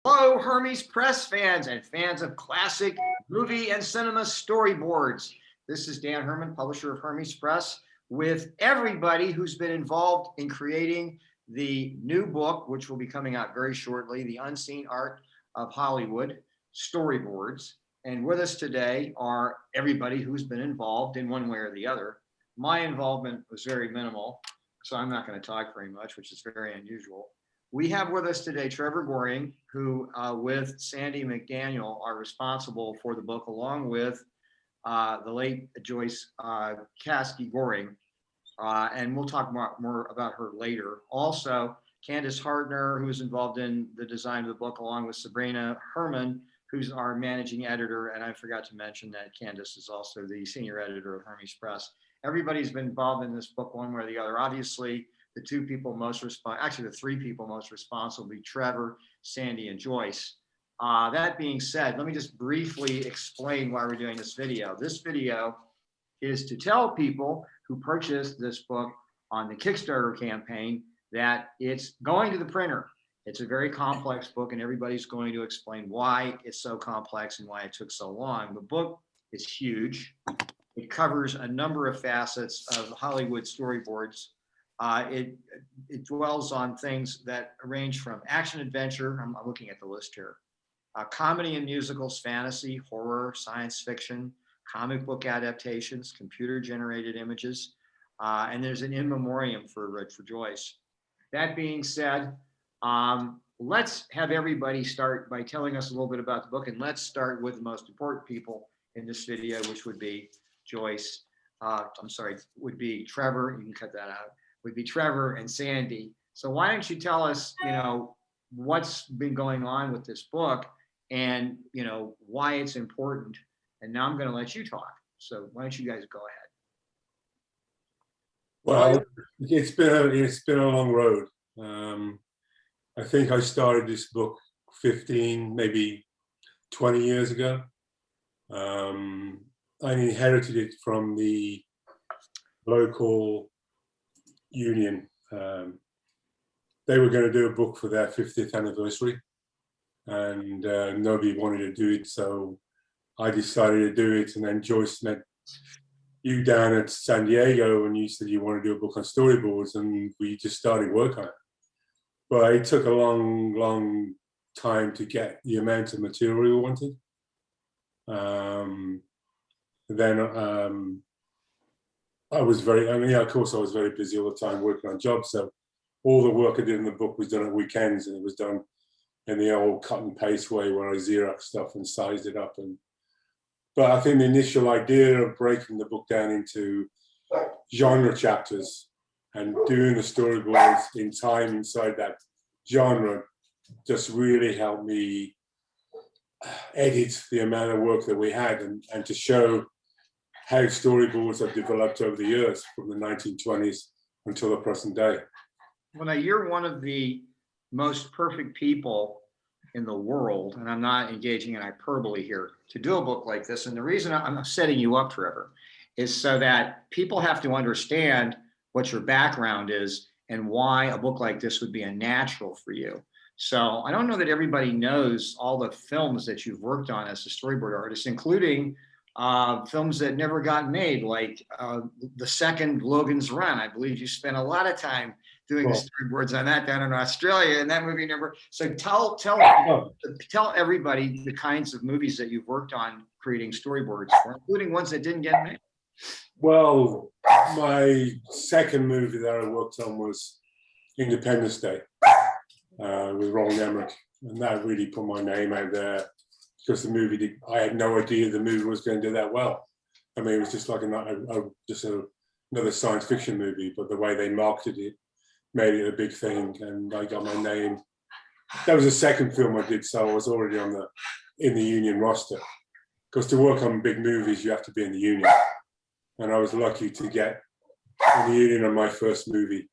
Hello, Hermes Press fans and fans of classic movie and cinema storyboards. This is Dan Herman, publisher of Hermes Press, with everybody who's been involved in creating the new book, which will be coming out very shortly, The Unseen Art of Hollywood, Storyboards. And with us today are everybody who's been involved in one way or the other. My involvement was very minimal, so I'm not going to talk very much, which is very unusual. We have with us today Trevor Goring, who with Sandy McDaniel are responsible for the book, along with the late Joyce Kandice Goring. And we'll talk more about her later. Also, Kandice Hartner, who's involved in the design of the book, along with Sabrina. Herman, who's our managing editor. And I forgot to mention that Kandice is also the senior editor of Hermes Press. Everybody's been involved in this book one way or the other. Obviously, the two people most responsible, actually the three people most responsible, will be Trevor, Sandy, and Joyce. That being said, let me just briefly explain why we're doing this video. This video is to tell people who purchased this book on the Kickstarter campaign that it's going to the printer. It's a very complex book, and everybody's going to explain why it's so complex and why it took so long. The book is huge. It covers a number of facets of Hollywood storyboards. It dwells on things that range from action adventure, I'm looking at the list here, comedy and musicals, fantasy, horror, science fiction, comic book adaptations, computer generated images, and there's an in memoriam for Joyce. That being said, let's have everybody start by telling us a little bit about the book, and let's start with the most important people in this video, which would be Joyce, would be Trevor, you can cut that out, would be Trevor and Sandy. So why don't you tell us, what's been going on with this book and, why it's important. And now I'm going to let you talk. So why don't you guys go ahead? Well, it's been a long road. I think I started this book 15, maybe 20 years ago. I inherited it from the local union. They were going to do a book for their 50th anniversary, and nobody wanted to do it, so I decided to do it. And then Joyce met you down at San Diego, and you said you want to do a book on storyboards, and we just started work on it. But it took a long time to get the amount of material we wanted. Then I was of course I was very busy all the time working on jobs. So all the work I did in the book was done at weekends, and it was done in the old cut and paste way where I Xerox stuff and sized it up. But I think the initial idea of breaking the book down into genre chapters and doing the storyboards in time inside that genre just really helped me edit the amount of work that we had and to show how storyboards have developed over the years from the 1920s until the present day. Well, now you're one of the most perfect people in the world, and I'm not engaging in hyperbole here, to do a book like this. And the reason I'm setting you up, Trevor, is so that people have to understand what your background is and why a book like this would be a natural for you. So I don't know that everybody knows all the films that you've worked on as a storyboard artist, including films that never got made, like the second Logan's Run. I believe you spent a lot of time doing the storyboards on that down in Australia, and that movie never. So tell everybody the kinds of movies that you've worked on creating storyboards for, including ones that didn't get made. Well, my second movie that I worked on was Independence Day with Roland Emmerich, and that really put my name out there. Because the movie, I had no idea the movie was going to do that well. I mean, it was just like another science fiction movie, but the way they marketed it made it a big thing, and I got my name. That was the second film I did, so I was already in the union roster. Because to work on big movies, you have to be in the union, and I was lucky to get in the union on my first movie,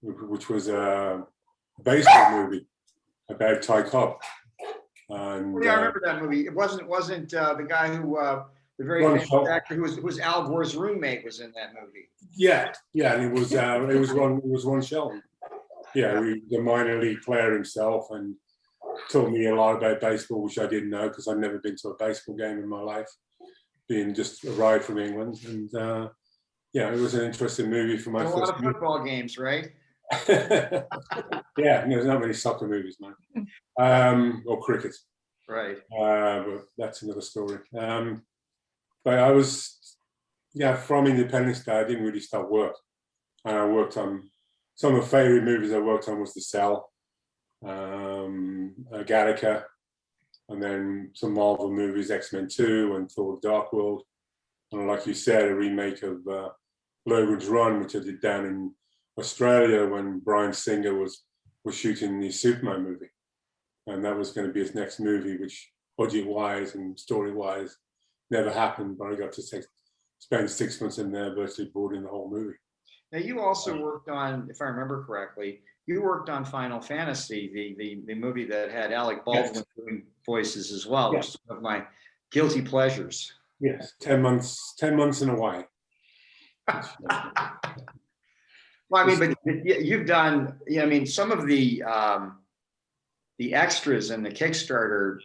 which was a baseball movie about Ty Cobb. And, yeah, I remember that movie. It wasn't the guy who the very famous actor who was Al Gore's roommate was in that movie. Yeah, and it was Ron Shelton. Yeah, the minor league player himself, and taught me a lot about baseball, which I didn't know because I'd never been to a baseball game in my life, being just arrived from England. And yeah, it was an interesting movie for my A first lot of football games, right? Yeah, there's not many soccer movies, man, or cricket. Right. But that's another story. But I was, yeah, from Independence Day, I didn't really start work. And I worked on, some of the favorite movies I worked on was The Cell, Gattaca, and then some Marvel movies, X-Men 2 and Thor: Dark World. And like you said, a remake of Logan's Run, which I did down in Australia when Bryan Singer was shooting the Superman movie. And that was going to be his next movie, which budget-wise and story-wise never happened, but I got to spend 6 months in there virtually boarding the whole movie. Now, you also worked on, if I remember correctly, you worked on Final Fantasy, the movie that had Alec Baldwin doing voices as well, which is one of my guilty pleasures. Yes, 10 months in Hawaii. Well, I mean, but you've done, yeah, I mean, some of the extras in the Kickstarter,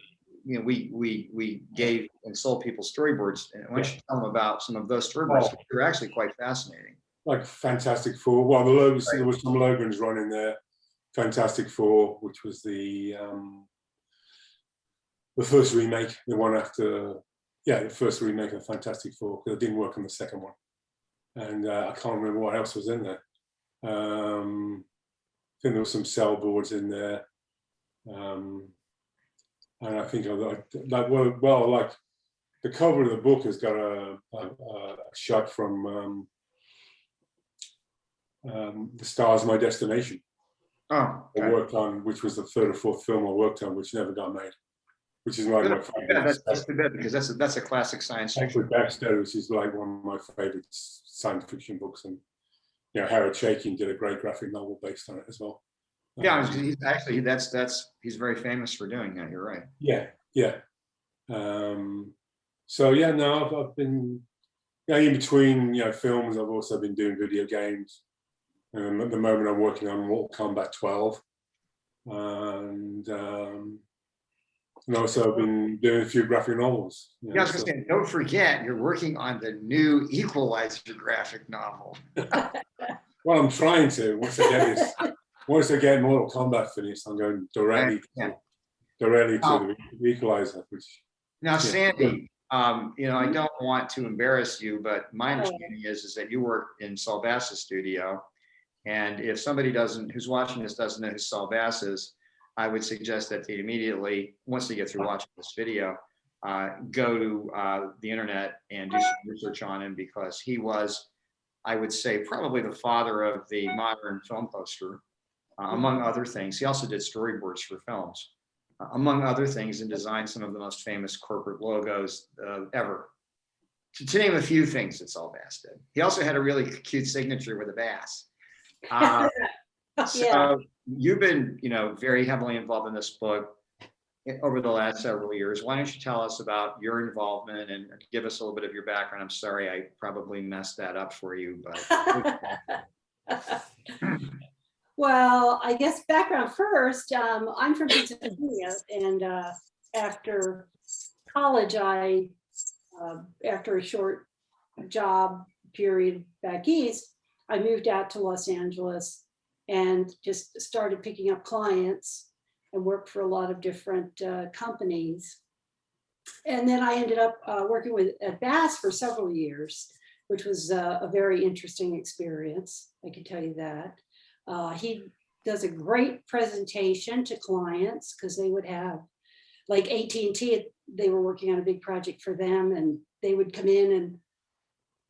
you know, we gave and sold people storyboards. And why don't you tell them about some of those storyboards? They're actually quite fascinating. Like Fantastic Four. Well, there was some Logan's Run in there. Fantastic Four, which was the first remake, the one after, the first remake of Fantastic Four, because I didn't work on the second one. And I can't remember what else was in there. I think there were some cell boards in there. And I think like the cover of the book has got a shot from The Stars My Destination. Oh, okay. I worked on, which was the third or fourth film I worked on, which never got made, which is like my favorite. Yeah, that's too bad, because that's a classic science fiction. Baxter, which is like one of my favorite science fiction books, and you know, Howard Chaykin did a great graphic novel based on it as well. Yeah, he's actually he's very famous for doing that. You're right. Yeah. So yeah, no, I've been in between, you know, films. I've also been doing video games. At the moment, I'm working on Mortal Kombat 12, and also I've been doing a few graphic novels. You know, yeah, I was going to say, don't forget, you're working on the new Equalizer graphic novel. Well, I'm trying to. Once I get Mortal Kombat finished, I'm going directly to the Equalizer. Now, Sandy, you know, I don't want to embarrass you, but my understanding is that you work in Saul Bass's studio. And if somebody who's watching this doesn't know who Saul Bass is, I would suggest that they immediately, once they get through watching this video, go to the internet and do some research on him, because he was, I would say, probably the father of the modern film poster, among other things. He also did storyboards for films, among other things, and designed some of the most famous corporate logos ever. To name a few things that Saul Bass did. He also had a really cute signature with a bass. So you've been, you know, very heavily involved in this book over the last several years. Why don't you tell us about your involvement and give us a little bit of your background? I'm sorry, I probably messed that up for you, but. Well, I guess background first. I'm from Pennsylvania, and after college, after a short job period back east, I moved out to Los Angeles and just started picking up clients and worked for a lot of different companies. And then I ended up working at Bass for several years, which was a very interesting experience. I can tell you that. He does a great presentation to clients, because they would have, like AT&T, they were working on a big project for them, and they would come in, and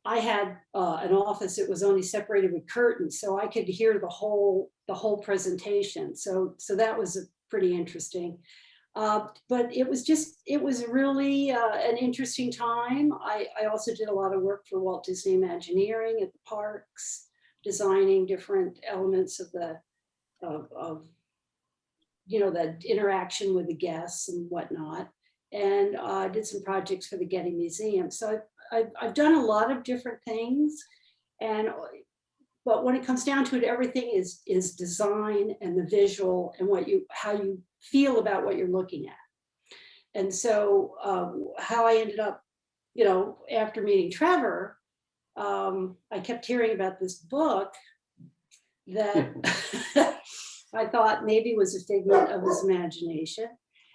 I had an office that was only separated with curtains, so I could hear the whole presentation. So that was pretty interesting. But it was really an interesting time. I also did a lot of work for Walt Disney Imagineering at the parks, designing different elements of the interaction with the guests and whatnot. And I did some projects for the Getty Museum. So I've done a lot of different things, and but when it comes down to it, everything is design and the visual and how you feel about what you're looking at. And so how I ended up, after meeting Trevor, I kept hearing about this book that I thought maybe was a figment of his imagination.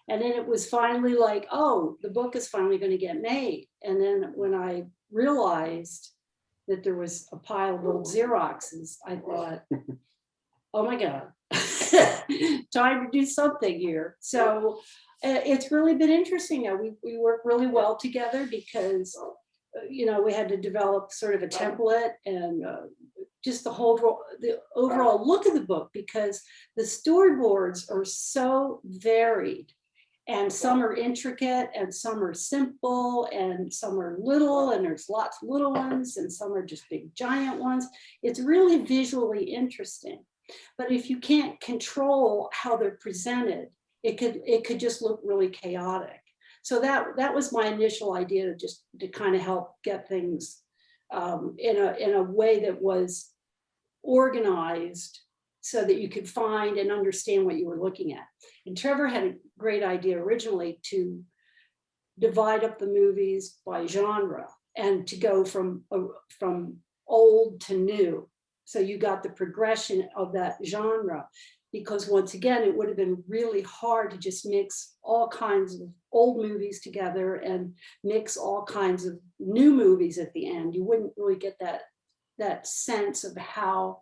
And then it was finally like, oh, the book is finally going to get made. And then when I realized that there was a pile of little Xeroxes, I thought, oh my God, time to do something here. So it's really been interesting. We work really well together because, we had to develop sort of a template and just the overall look of the book, because the storyboards are so varied. And some are intricate and some are simple and some are little, and there's lots of little ones, and some are just big giant ones. It's really visually interesting. But if you can't control how they're presented, it could just look really chaotic. So that was my initial idea, to kind of help get things in a way that was organized, so that you could find and understand what you were looking at. And Trevor had a great idea originally to divide up the movies by genre and to go from old to new. So you got the progression of that genre, because once again, it would have been really hard to just mix all kinds of old movies together and mix all kinds of new movies at the end. You wouldn't really get that sense of how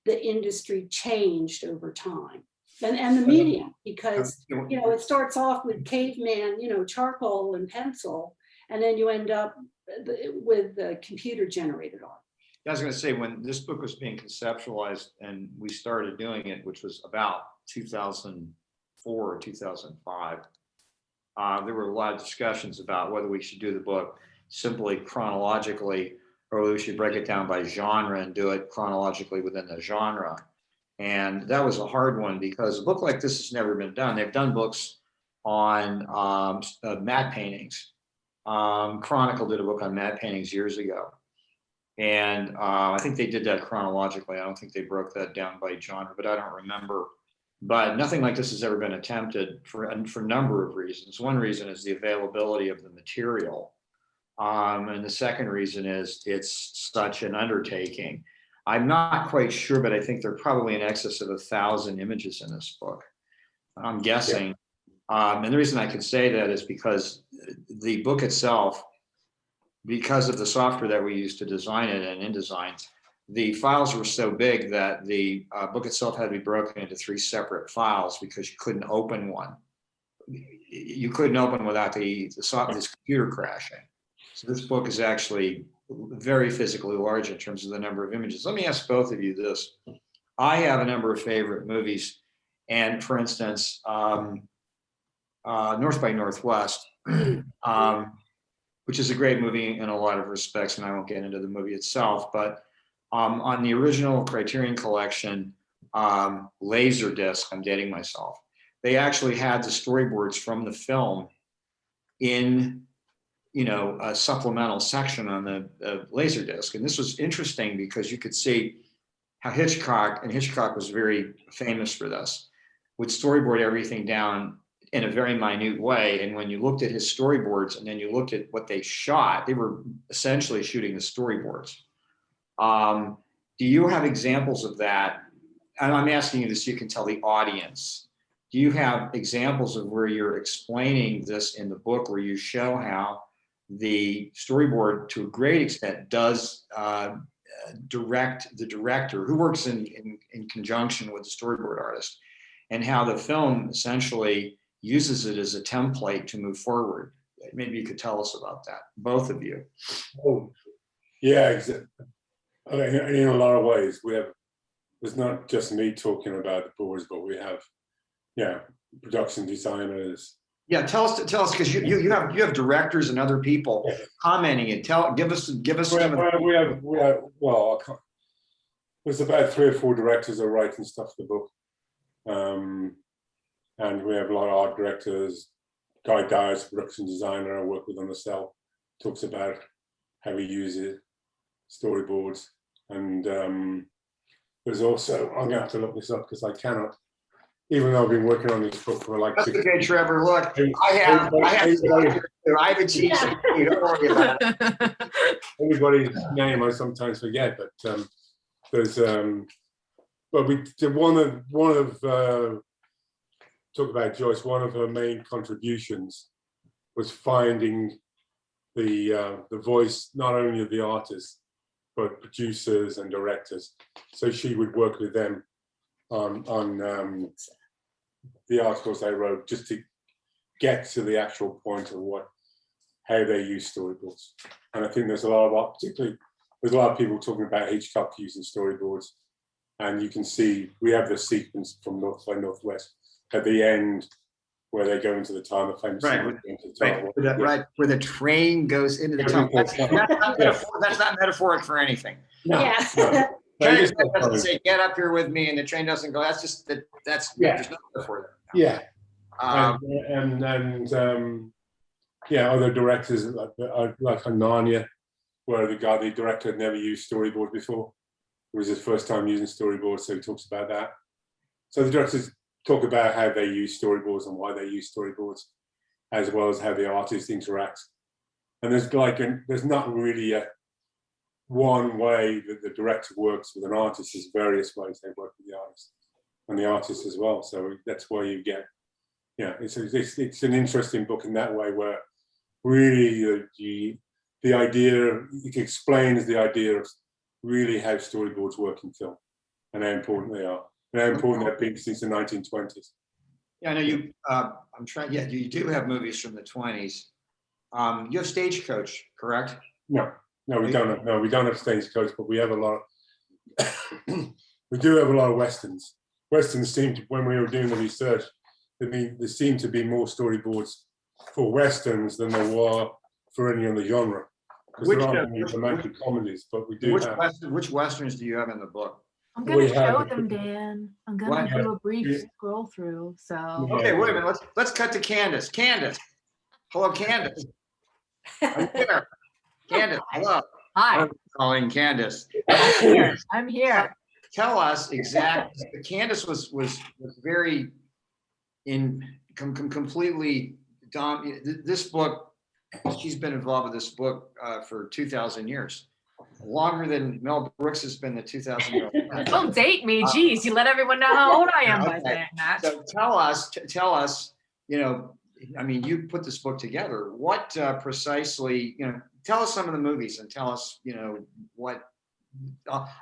the industry changed over time, and the medium, because it starts off with caveman, charcoal and pencil, and then you end up with the computer generated art. I was going to say, when this book was being conceptualized and we started doing it, which was about 2004 or 2005, there were a lot of discussions about whether we should do the book simply chronologically, or we should break it down by genre and do it chronologically within the genre. And that was a hard one, because a book like this has never been done. They've done books on matte paintings. Chronicle did a book on matte paintings years ago. And I think they did that chronologically. I don't think they broke that down by genre, but I don't remember. But nothing like this has ever been attempted for a number of reasons. One reason is the availability of the material. And the second reason is it's such an undertaking. I'm not quite sure, but I think there are probably in excess of 1,000 images in this book, I'm guessing. And the reason I can say that is because the book itself, because of the software that we use to design it and InDesign, the files were so big that the book itself had to be broken into 3 separate files, because you couldn't open one. You couldn't open without this computer crashing. So this book is actually very physically large in terms of the number of images. Let me ask both of you this. I have a number of favorite movies. And for instance, North by Northwest, which is a great movie in a lot of respects, and I won't get into the movie itself, but on the original Criterion Collection Laserdisc, I'm dating myself, they actually had the storyboards from the film in a supplemental section on the Laserdisc. And this was interesting because you could see how Hitchcock was very famous for this, would storyboard everything down in a very minute way. And when you looked at his storyboards and then you looked at what they shot, they were essentially shooting the storyboards. Do you have examples of that? And I'm asking you this so you can tell the audience. Do you have examples of where you're explaining this in the book, where you show how the storyboard, to a great extent, does direct the director, who works in conjunction with the storyboard artist, and how the film essentially uses it as a template to move forward? Maybe you could tell us about that, both of you. Oh, yeah, exactly. In a lot of ways, it's not just me talking about the boards, but we have, production designers. Yeah, tell us, because you have directors and other people commenting it. Give us some of the. There's about 3 or 4 directors are writing stuff for the book, and we have a lot of art directors. Guy Dyer's production designer I work with on the cell, talks about how he uses storyboards, and there's also, I'm gonna have to look this up because I cannot, even though I've been working on this book for like That's 6 okay, Trevor. Look, I haven't cheated. Don't worry about it. everybody's name I sometimes forget, but there's well, we did one of talk about Joyce. One of her main contributions was finding the voice not only of the artists but producers and directors. So she would work with them on the articles they wrote, just to get to the actual point of how they use storyboards. And I think there's a lot of people talking about Hitchcock using storyboards, and you can see we have the sequence from North by Northwest at the end where they go into the tunnel, the famous Right, where the train goes into the tunnel. That's not metaphoric for anything. No, Yeah. no. Train doesn't say get up here with me, and the train doesn't go. That's just that's Yeah. there's no metaphor there. Yeah, Um, yeah, other directors like Narnia, where the director had never used storyboard before. It was his first time using storyboards, so he talks about that. So the directors talk about how they use storyboards and why they use storyboards, as well as how the artists interact. And there's not really one way that the director works with an artist. There's various ways they work with the artist and the artist as well. So that's where you get, it's an interesting book in that way, where really the idea, it explains the idea of really how storyboards work in film and how important they are, and how important they've been since the 1920s. Yeah, I know you. I'm trying. Yeah, you do have movies from the 20s. You have Stagecoach, correct? No, we don't have. No, we don't have Stagecoach, but we have a lot. We do have a lot of westerns. Westerns seem to, when we were doing the research, there seemed to be more storyboards for westerns than there were for any other genre. Because there aren't any romantic comedies, but we do have. Which westerns do you have in the book? I'm gonna show them, Dan. I'm gonna do a brief scroll through. So okay, wait a minute. Let's cut to Kandice. Kandice, hello, Kandice. I'm here. Kandice, hello. hi, I'm calling Kandice. I'm here. Tell us exactly. Kandice was very completely this book. She's been involved with this book for 2,000 years. Longer than Mel Brooks has been the 2,000 years. Don't date me, geez. You let everyone know how old I am by saying that. So tell us, I mean, you put this book together. What precisely, tell us some of the movies and tell us, what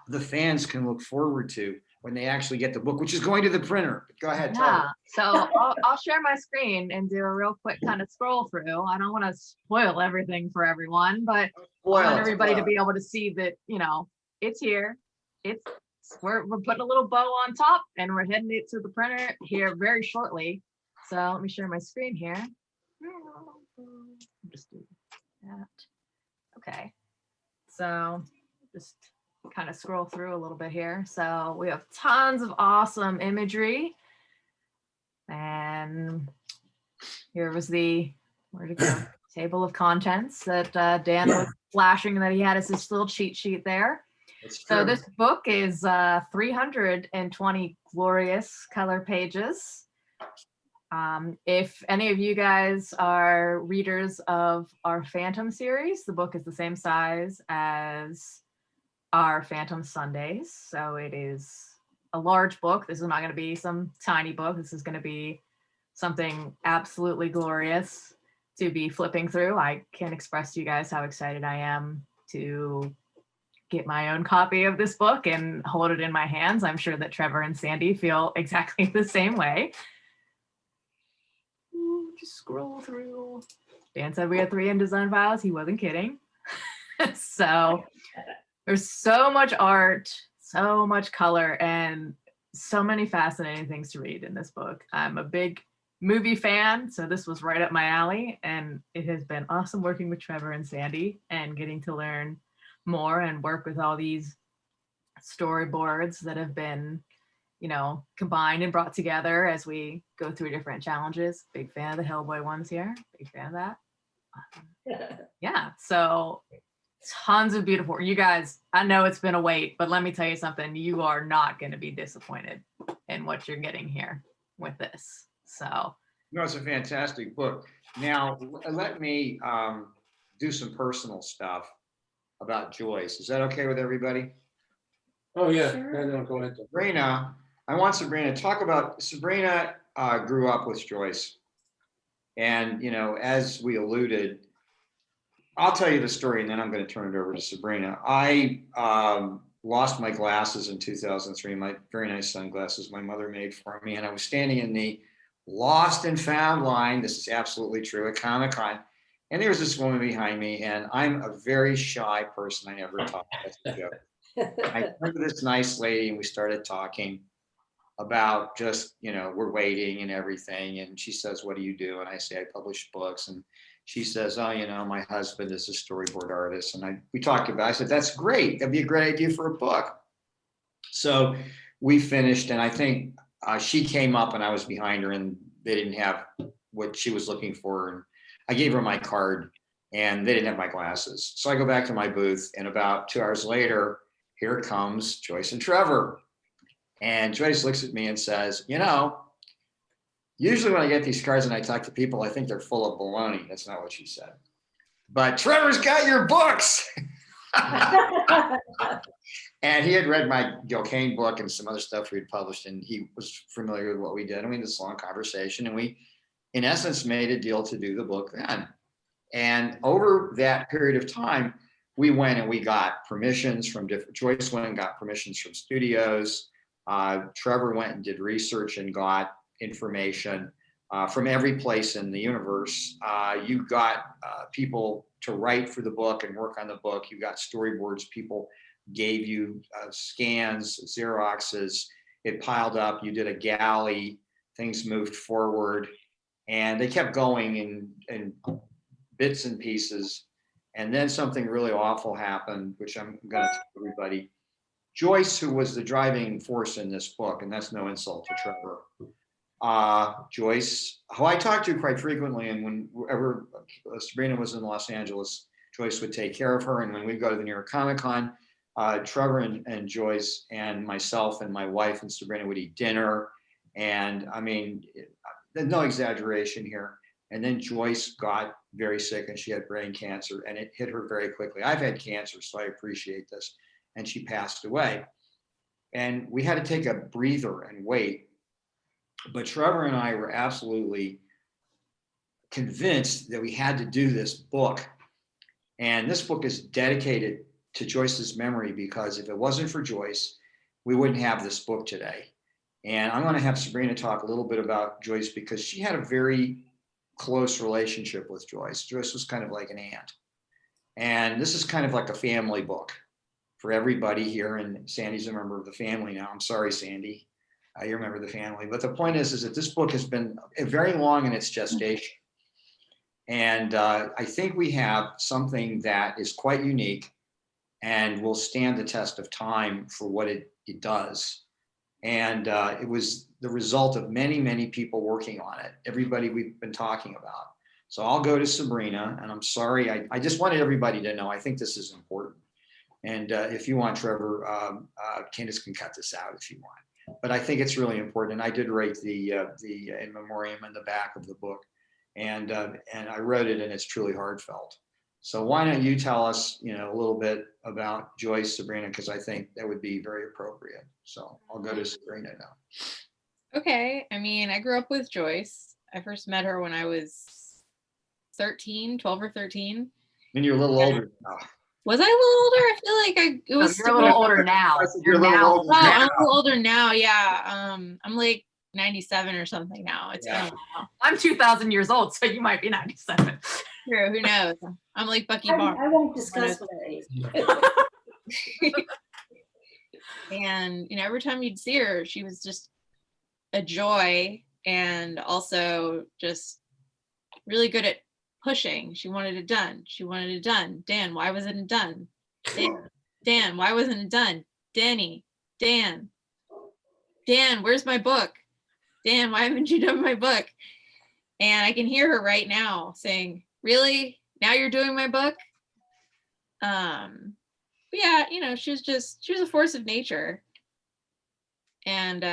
the fans can look forward to when they actually get the book, which is going to the printer. Go ahead. Yeah, so I'll share my screen and do a real quick kind of scroll through. I don't want to spoil everything for everyone, but I want everybody to be able to see that, it's here. We're putting a little bow on top and we're heading it to the printer here very shortly. So let me share my screen here. Just do that. Okay. So just kind of scroll through a little bit here. So we have tons of awesome imagery. And here was where'd it go? Table of contents that Dan was flashing that he had as his little cheat sheet there. So this book is 320 glorious color pages. If any of you guys are readers of our Phantom series, the book is the same size as our Phantom Sundays. So it is a large book. This is not going to be some tiny book. This is going to be something absolutely glorious to be flipping through. I can't express to you guys how excited I am to get my own copy of this book and hold it in my hands. I'm sure that Trevor and Sandy feel exactly the same way. Just scroll through. Dan said we had 3 InDesign files. He wasn't kidding. So there's so much art, so much color, and so many fascinating things to read in this book. I'm a big movie fan, so this was right up my alley, and it has been awesome working with Trevor and Sandy and getting to learn more and work with all these storyboards that have been, combined and brought together as we go through different challenges. Big fan of the Hellboy ones here. Big fan of that. Yeah, so Tons of beautiful. You guys, I know it's been a wait, but let me tell you something. You are not going to be disappointed in what you're getting here with this. So, No, it's a fantastic book. Now, let me do some personal stuff about Joyce. Is that okay with everybody? Oh, yeah. Sure. No, go ahead. Sabrina, I want Sabrina to talk about, Sabrina grew up with Joyce. And, you know, as we alluded, I'll tell you the story and then I'm going to turn it over to Sabrina. I lost my glasses in 2003, my very nice sunglasses my mother made for me. And I was standing in the lost and found line. This is absolutely true at Comic-Con. And there was this woman behind me, and I'm a very shy person. I never talk. That's a joke. I turned to this nice lady and we started talking about just, you know, we're waiting and everything. And she says, what do you do? And I say, I publish books. And she says, oh, you know, my husband is a storyboard artist. And we talked about it. I said, that's great. That'd be a great idea for a book. So we finished, and I think she came up and I was behind her, and they didn't have what she was looking for. And I gave her my card, and they didn't have my glasses. So I go back to my booth, and about 2 hours later, here comes Joyce and Trevor. And Joyce looks at me and says, you know, usually when I get these cards and I talk to people, I think they're full of baloney. That's not what she said. But Trevor's got your books. And he had read my Gil Kane book and some other stuff we had published, and he was familiar with what we did. And we had this long conversation, and we, in essence, made a deal to do the book then. And over that period of time, we went and we got permissions from different, Joyce went and got permissions from studios. Trevor went and did research and got information from every place in the universe. You got people to write for the book and work on the book. You got storyboards. People gave you scans, Xeroxes. It piled up. You did a galley. Things moved forward, and they kept going in bits and pieces. And then something really awful happened, which I'm going to tell everybody. Joyce, who was the driving force in this book, and that's no insult to Trevor. Joyce, who I talked to quite frequently, and whenever Sabrina was in Los Angeles, Joyce would take care of her. And when we'd go to the New York Comic-Con, Trevor and Joyce and myself and my wife and Sabrina would eat dinner. And I mean, there's no exaggeration here. And then Joyce got very sick, and she had brain cancer, and it hit her very quickly. I've had cancer, so I appreciate this. And she passed away. And we had to take a breather and wait. But Trevor and I were absolutely convinced that we had to do this book. And this book is dedicated to Joyce's memory, because if it wasn't for Joyce, we wouldn't have this book today. And I'm going to have Sabrina talk a little bit about Joyce, because she had a very close relationship with Joyce. Joyce was kind of like an aunt. And this is kind of like a family book for everybody here. And Sandy's a member of the family now. I'm sorry, Sandy. You remember the family. But the point is that this book has been very long in its gestation. And I think we have something that is quite unique and will stand the test of time for what it does. And it was the result of many, many people working on it, everybody we've been talking about. So I'll go to Sabrina, and I'm sorry, I just wanted everybody to know, I think this is important. And if you want, Trevor, Kandice can cut this out if you want. But I think it's really important. And I did write the in memoriam in the back of the book. And I read it, and it's truly heartfelt. So why don't you tell us, you know, a little bit about Joyce, Sabrina, because I think that would be very appropriate. So I'll go to Sabrina now. Okay. I mean, I grew up with Joyce. I first met her when I was 12 or 13. And you're a little older now. Was I a little older? I feel like it was. You're a little older now. You're a little older Oh, now. I'm a little older now. Yeah. I'm like 97 or something now. It's been a while. I'm 2,000 years old, so you might be 97. True. Who knows? I'm like Bucky I Barnes. won't discuss what I ate. And, you know, every time you'd see her, she was just a joy, and also just really good at pushing. She wanted it done. She wanted it done. Dan, why wasn't it done? Dan, why wasn't it done? Dan, where's my book? Dan, why haven't you done my book? And I can hear her right now saying, really? Now you're doing my book? But yeah, you know, she was a force of nature. And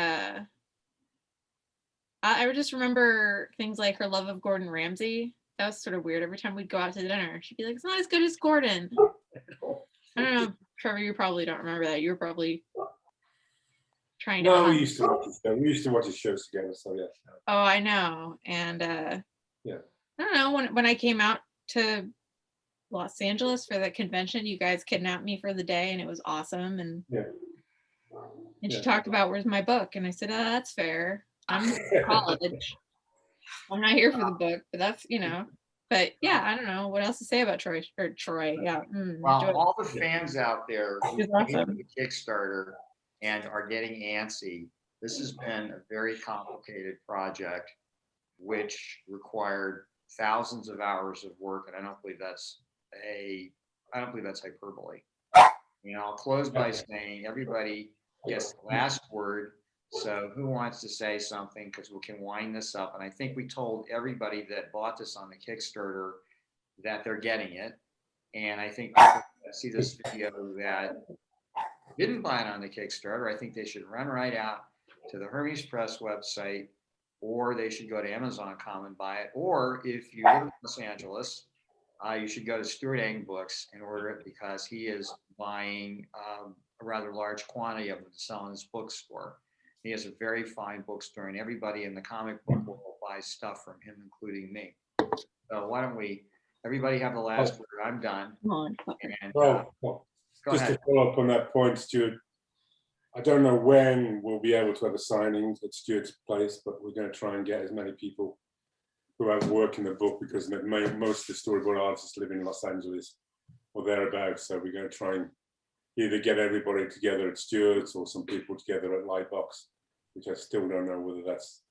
I would just remember things like her love of Gordon Ramsay. That was sort of weird. Every time we'd go out to dinner, she'd be like, "It's not as good as Gordon." I don't know, Trevor, you probably don't remember that. You were probably trying to. No, hunt. we used to watch it. We used to watch the shows together. So yeah. Oh, I know. And Yeah. I don't know, when I came out to Los Angeles for the convention, you guys kidnapped me for the day, and it was awesome. And Yeah. and she Yeah. talked about, "Where's my book?" And I said, "Oh, that's fair. I'm in college. I'm not here for the book, but that's, you know." But yeah, I don't know what else to say about Troy. Yeah. Well, Joy. all the fans out there who She's came to awesome. the Kickstarter and are getting antsy, this has been a very complicated project, which required thousands of hours of work, and I don't believe that's hyperbole. You know, I'll close by saying everybody gets the last word. So who wants to say something? Because we can wind this up. And I think we told everybody that bought this on the Kickstarter that they're getting it. And I think people that see this video that didn't buy it on the Kickstarter, I think they should run right out to the Hermes Press website, or they should go to Amazon.com and buy it. Or if you live in Los Angeles, you should go to Stuart Eng Books and order it, because he is buying a rather large quantity of it to sell in his bookstore. He has a very fine bookstore, and everybody in the comic book world buys stuff from him, including me. So why don't everybody have the last word? I'm done. Come on. And Well, go just ahead. to follow up on that point, Stuart, I don't know when we'll be able to have a signing at Stuart's place, but we're going to try and get as many people who have work in the book, because most of the storyboard artists live in Los Angeles or thereabouts. So we're going to try and either get everybody together at Stuart's or some people together at Lightbox, which I still don't know whether that's.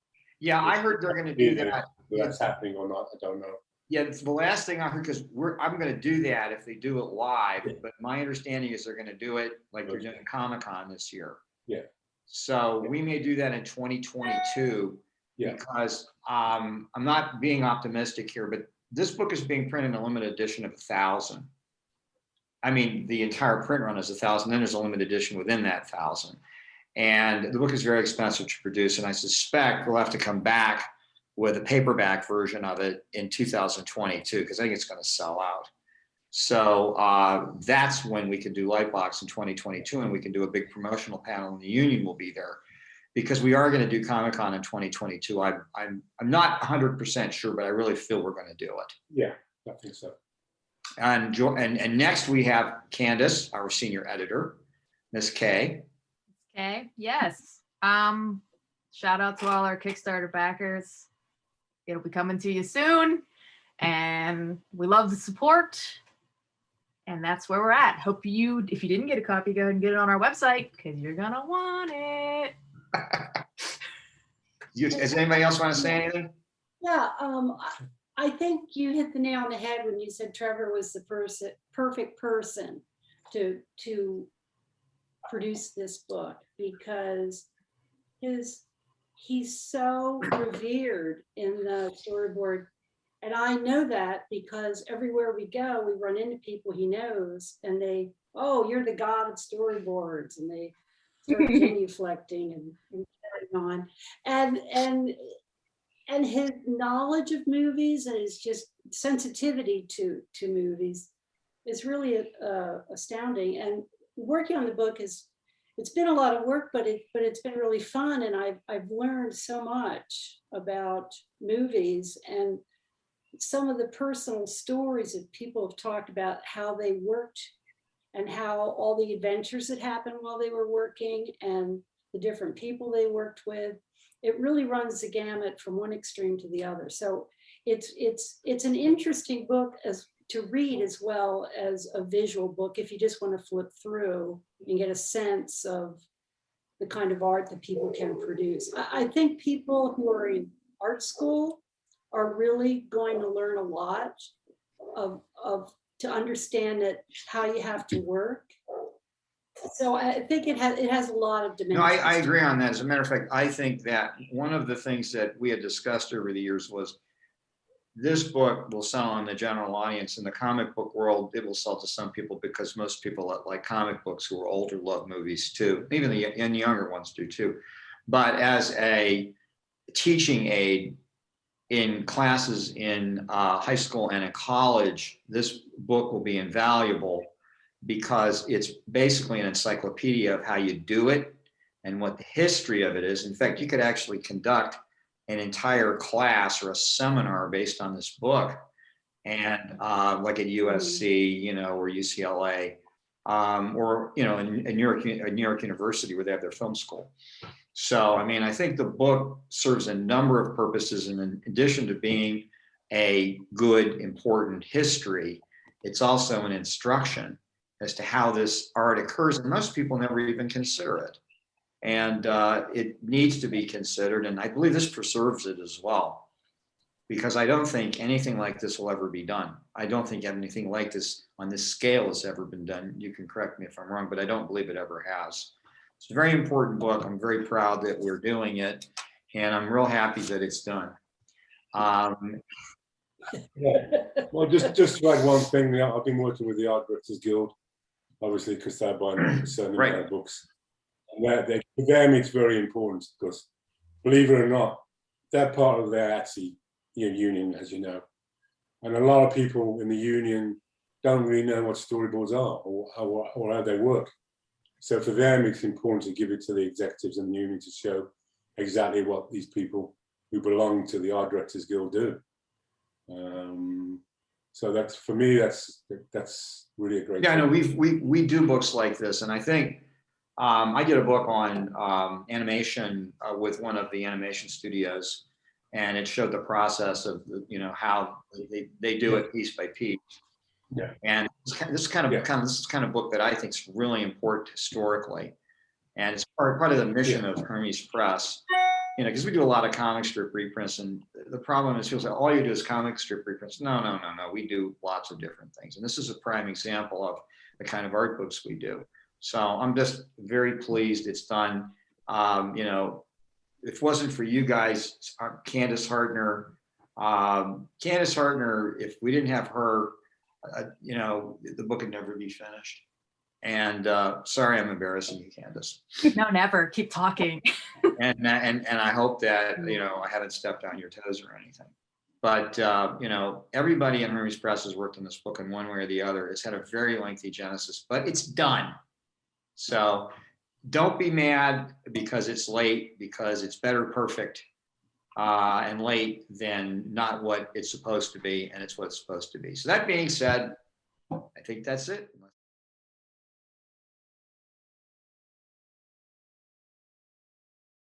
Yeah, I heard they're going to do that. That's happening or not, I don't know. Yeah, it's the last thing I heard, because I'm going to do that if they do it live. But my understanding is they're going to do it like they're doing Comic-Con this year. Yeah. So we may do that in 2022. Yeah. Because I'm not being optimistic here, but this book is being printed in a limited edition of 1,000. I mean, the entire print run is 1,000. Then there's a limited edition within that 1,000. And the book is very expensive to produce. And I suspect we'll have to come back with a paperback version of it in 2022, because I think it's going to sell out. So that's when we can do Lightbox in 2022, and we can do a big promotional panel, and the union will be there, because we are going to do Comic-Con in 2022. I'm not 100% sure, but I really feel we're going to do it. Yeah, I think so. And next we have Kandice, our senior editor, Miss K. Okay. Yes. Shout out to all our Kickstarter backers. It'll be coming to you soon, and we love the support. And that's where we're at. Hope if you didn't get a copy, go ahead and get it on our website, because you're gonna want it. Does anybody else want to say anything? Yeah, I think you hit the nail on the head when you said Trevor was the perfect person to produce this book, because he's so revered in the storyboard. And I know that because everywhere we go, we run into people he knows, and oh, you're the god of storyboards, and they start genuflecting and carrying on. And his knowledge of movies and his just sensitivity to movies is really astounding. And working on the book it's been a lot of work, but it's been really fun. And I've learned so much about movies, and some of the personal stories that people have talked about, how they worked and how all the adventures that happened while they were working and the different people they worked with. It really runs the gamut from one extreme to the other. So it's an interesting book to read, as well as a visual book, if you just want to flip through and get a sense of the kind of art that people can produce. I think people who are in art school are really going to learn a lot to understand how you have to work. So I think it has a lot of dimensions. No, I agree on that. As a matter of fact, I think that one of the things that we had discussed over the years was this book will sell on the general audience. In the comic book world, it will sell to some people because most people that like comic books who are older love movies too. Even and younger ones do too. But as a teaching aid in classes in high school and in college, this book will be invaluable because it's basically an encyclopedia of how you do it and what the history of it is. In fact, you could actually conduct an entire class or a seminar based on this book, and like at USC, you know, or UCLA, or you know, in New York University, where they have their film school. So, I mean, I think the book serves a number of purposes, and in addition to being a good, important history, it's also an instruction as to how this art occurs, and most people never even consider it. And it needs to be considered, and I believe this preserves it as well, because I don't think anything like this will ever be done. I don't think anything like this on this scale has ever been done. You can correct me if I'm wrong, but I don't believe it ever has. It's a very important book. I'm very proud that we're doing it, and I'm real happy that it's done. Yeah. Well, just to add one thing, I've been working with the Art Directors Guild, obviously, because they're buying a certain amount of books. And for them, it's very important because, believe it or not, they're part of their actually union, as you know. And a lot of people in the union don't really know what storyboards are or how they work. So for them, it's important to give it to the executives in the union to show exactly what these people who belong to the Art Directors Guild do. So that's, for me, that's really a great Yeah, I know thing. we do books like this, and I think I did a book on animation with one of the animation studios, and it showed the process of how they do it piece by piece. Yeah. And this kind of book that I think is really important historically, and it's part of the mission of Hermes Press. Because we do a lot of comic strip reprints, and the problem is people say all you do is comic strip reprints. No. We do lots of different things, and this is a prime example of the kind of art books we do. So I'm just very pleased it's done. If it wasn't for you guys, Kandice Hartner, if we didn't have her, the book would never be finished. And sorry, I'm embarrassing you, Kandice. No, never. Keep talking. And I hope that I haven't stepped on your toes or anything. But everybody in Hermes Press has worked on this book in one way or the other. It's had a very lengthy genesis, but it's done. So don't be mad because it's late, because it's better perfect and late than not what it's supposed to be, and it's what it's supposed to be. So that being said, I think that's it.